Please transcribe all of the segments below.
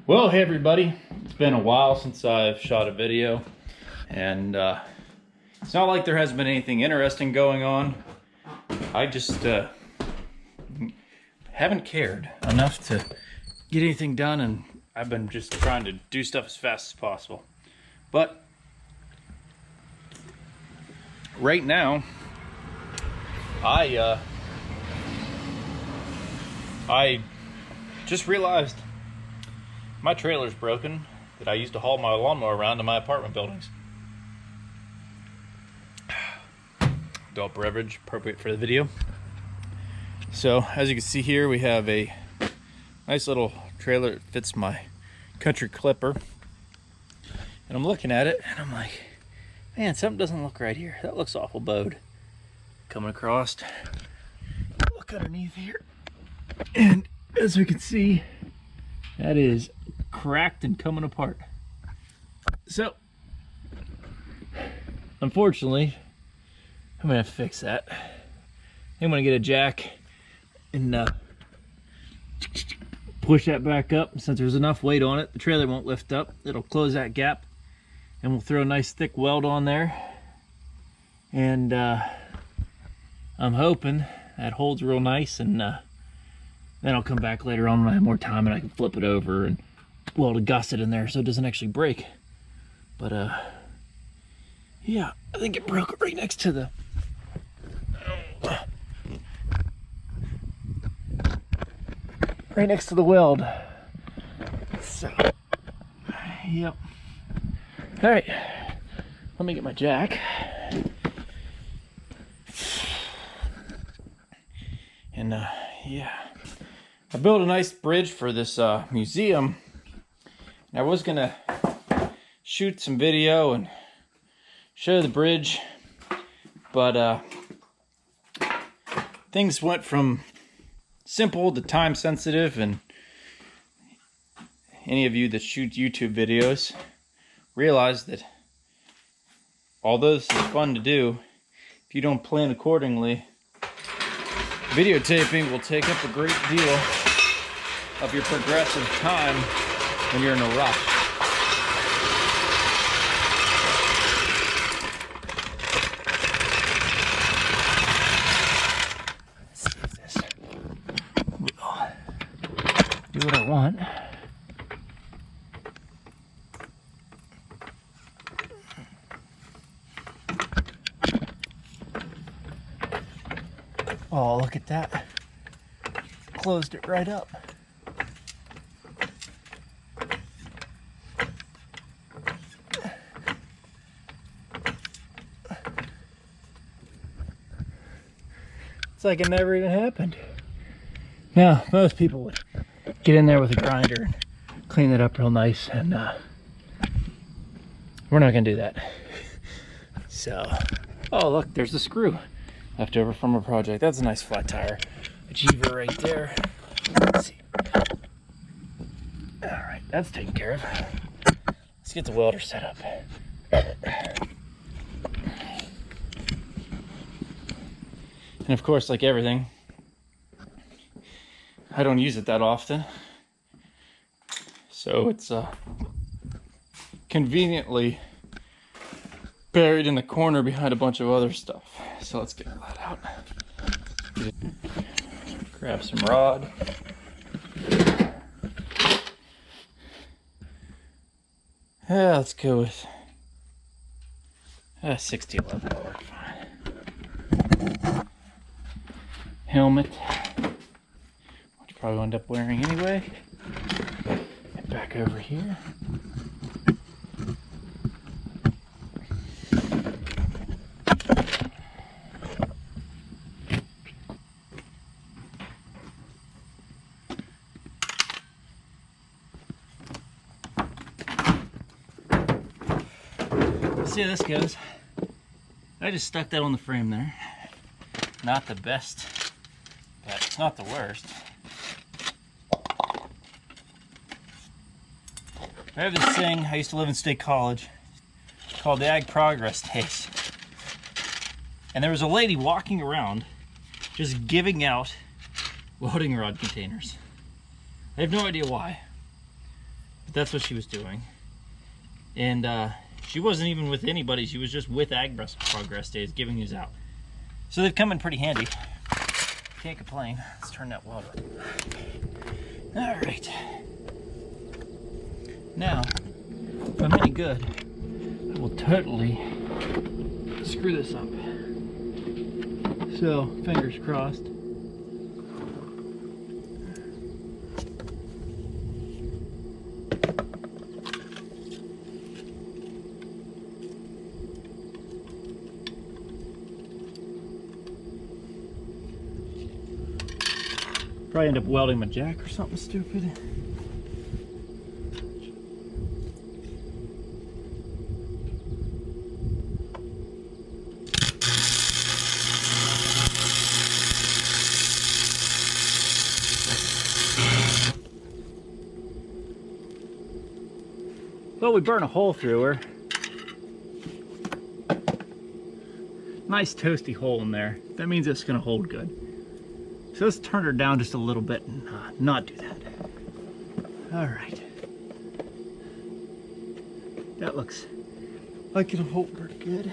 Well, hey everybody, it's been a while since I've shot a video, and it's not like there hasn't been anything interesting going on. I just haven't cared enough to get anything done, and I've been just trying to do stuff as fast as possible. But right now, I just realized my trailer's broken that I used to haul my lawnmower around to my apartment buildings. Adult beverage, appropriate for the video. So, as you can see here, we have a nice little trailer that fits my country clipper. And I'm looking at it, and I'm like, man, something doesn't look right here. That looks awful bowed. Coming across, look underneath here. And as we can see, that is cracked and coming apart. So, unfortunately, I'm gonna have to fix that. I'm gonna get a jack and push that back up. Since there's enough weight on it, the trailer won't lift up. It'll close that gap, and we'll throw a nice thick weld on there. And I'm hoping that holds real nice, and then I'll come back later on when I have more time and I can flip it over and weld a gusset in there so it doesn't actually break. But yeah, I think it broke right next to the weld. So yep. All right, let me get my jack. And yeah, I built a nice bridge for this museum. And I was gonna shoot some video and show the bridge, but things went from simple to time sensitive, and any of you that shoot YouTube videos realize that although this is fun to do, if you don't plan accordingly, videotaping will take up a great deal of your progressive time when you're in a rush. Let's see if this will do what I want. Oh, look at that. Closed it right up. It's like it never even happened. Now, most people would get in there with a grinder and clean it up real nice, and we're not gonna do that. So, oh look, there's the screw left over from a project. That's a nice flat tire achiever right there. Let's see. All right, that's taken care of. Let's get the welder set up. And of course, like everything, I don't use it that often. So it's conveniently buried in the corner behind a bunch of other stuff. So let's get that out. Grab some rod. Yeah, let's go with 6011 will work fine. Helmet, which you probably end up wearing anyway. And back over here. See how this goes. I just stuck that on the frame there. Not the best, but it's not the worst. I have this thing, I used to live in State College, called the Ag Progress Taste. And there was a lady walking around just giving out welding rod containers. I have no idea why. that's what she was doing. And she wasn't even with anybody. She was just with Ag Progress Days giving these out. So they've come in pretty handy. Can't complain. Let's turn that welder. All right. Now, if I'm any good, I will totally screw this up. So, fingers crossed. Probably end up welding my jack or something stupid. Well, we burn a hole through her. Nice toasty hole in there. That means it's gonna hold good. So let's turn her down just a little bit and not do that. All right. That looks like it'll hold pretty good.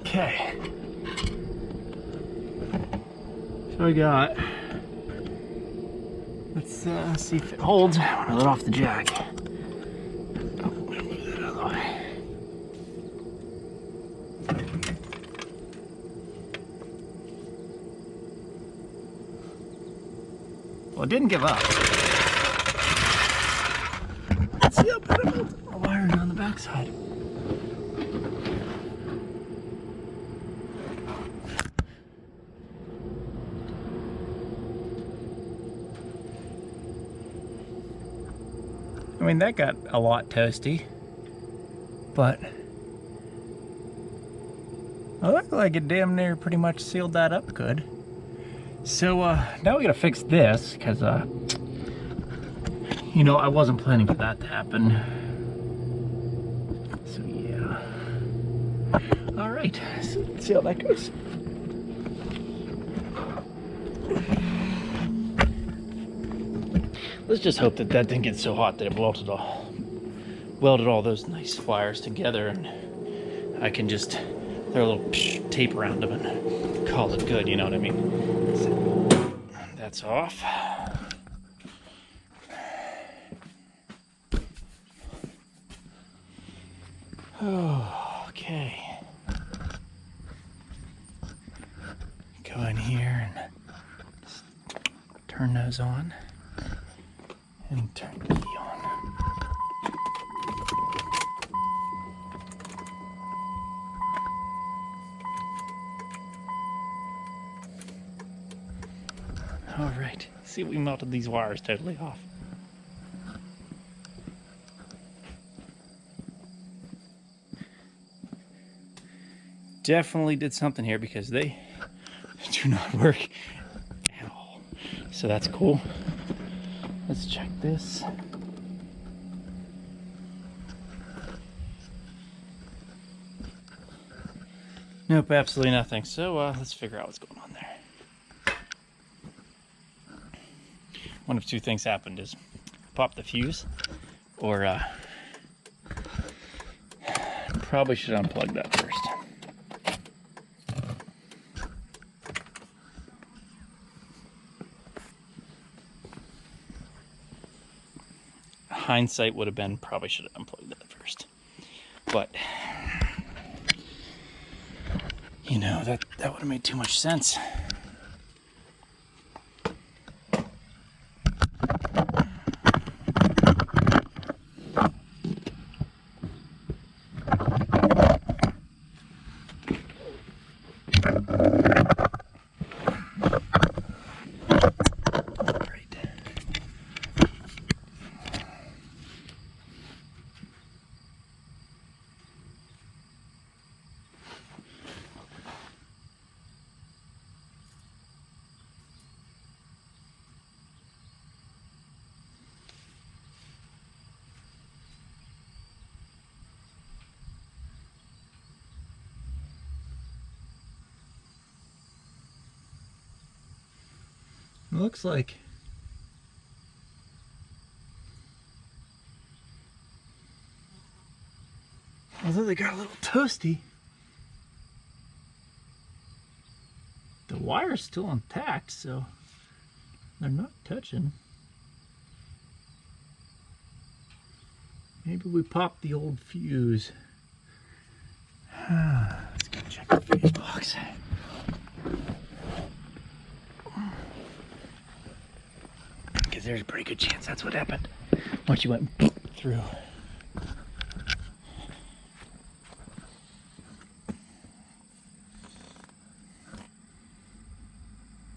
Okay. So I got, let's see if it holds when I let off the jack. Oh, move that out of the way. Well, it didn't give up. Let's see how bad it melted the wiring on the backside. I mean, that got a lot toasty, but I look like it damn near pretty much sealed that up good. So now we gotta fix this, because you know, I wasn't planning for that to happen. So yeah. All right, so let's see how that goes. Let's just hope that that didn't get so hot that it welded all those nice wires together, and I can just throw a little tape around them and call it good, you know what I mean? So that's off. Oh, okay. Go in here and just turn those on. And turn the key on. All right, see, we melted these wires totally off. Definitely did something here because they do not work at all. So that's cool. Let's check this. Nope, absolutely nothing. So let's figure out what's going on there. One of two things happened: is pop the fuse, or probably should unplug that first. hindsight would have been probably should have unplugged that first. But you know, that would have made too much sense. It looks like although they got a little toasty, the wire's still intact, so they're not touching. Maybe we popped the old fuse. Let's go check the fuse box. Because there's a pretty good chance that's what happened once you went through.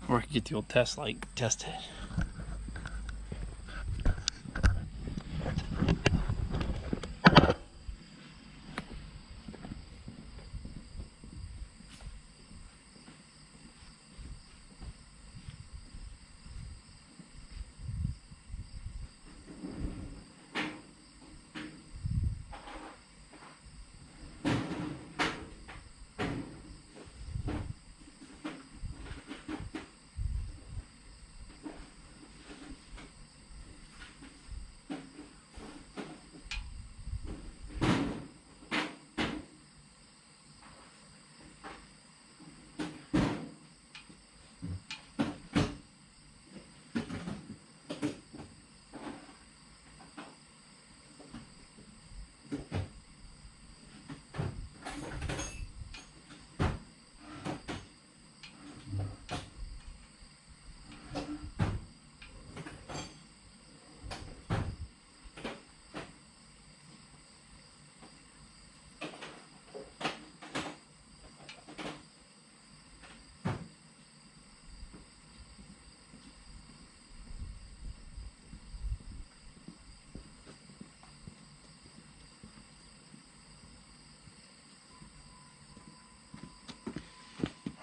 Or I could get the old test light, test it.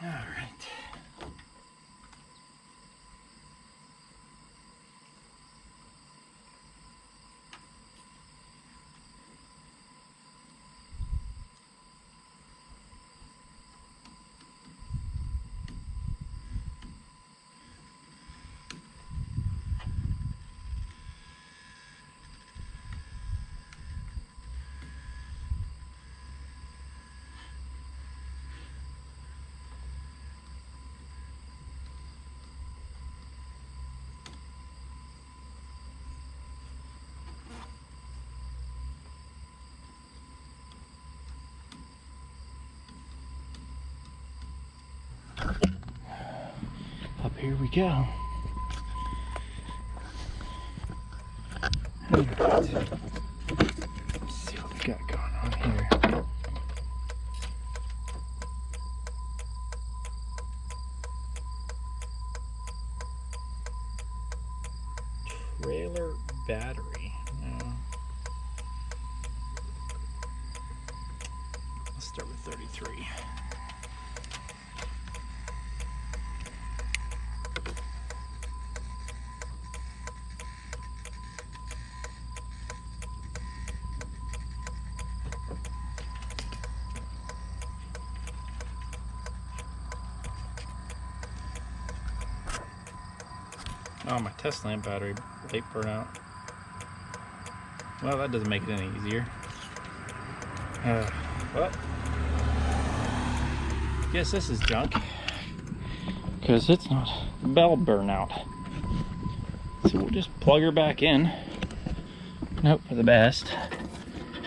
All right. Up here we go. All right. Let's see what we got going on here. Trailer battery. No. Let's start with 33. Oh, my test lamp battery light burnt out. Well, that doesn't make it any easier. Well, guess this is junk because it's not bell burnout. So we'll just plug her back in and hope for the best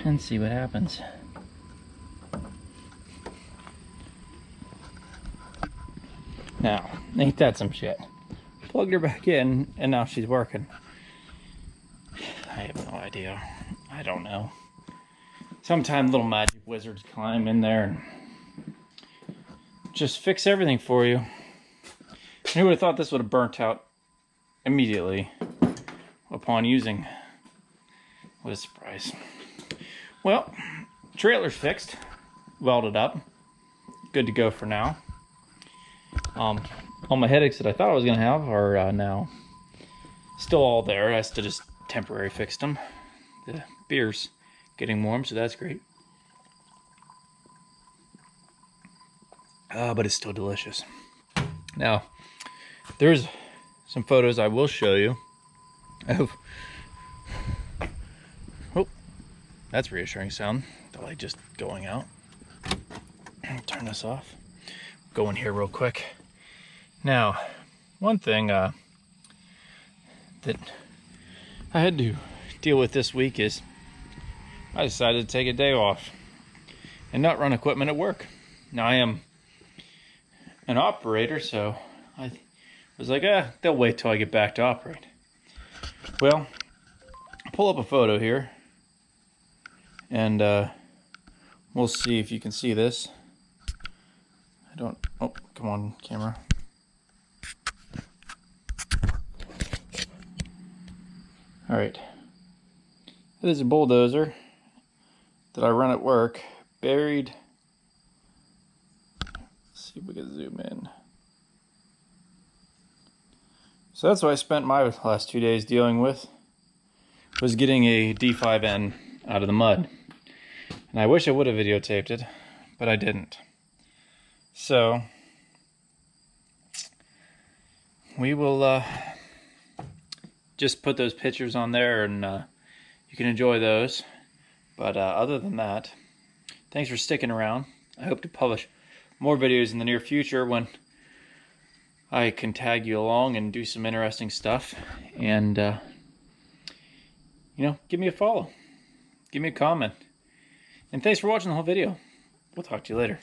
and see what happens. Now, ain't that some shit? Plugged her back in and now she's working. I have no idea. I don't know. Sometimes little magic wizards climb in there and just fix everything for you. Who would have thought this would have burnt out immediately upon using? What a surprise. Well, trailer's fixed, welded up, good to go for now. All my headaches that I thought I was gonna have are now still all there. I have to just temporary fixed them. The beer's getting warm, so that's great. But it's still delicious. Now, there's some photos I will show you of, oh, that's reassuring sound. The light just going out. Turn this off. Go in here real quick. Now, one thing that I had to deal with this week is I decided to take a day off and not run equipment at work. Now, I am an operator, so I was like, they'll wait till I get back to operate. Well, I'll pull up a photo here and we'll see if you can see this. Oh, come on, camera. All right. This is a bulldozer that I run at work, buried. Let's see if we can zoom in. So that's what I spent my last 2 days dealing with, was getting a D5N out of the mud. And I wish I would have videotaped it, but I didn't. So we will just put those pictures on there and you can enjoy those. But other than that, thanks for sticking around. I hope to publish more videos in the near future when I can tag you along and do some interesting stuff. And, you know, give me a follow. Give me a comment. And thanks for watching the whole video. We'll talk to you later.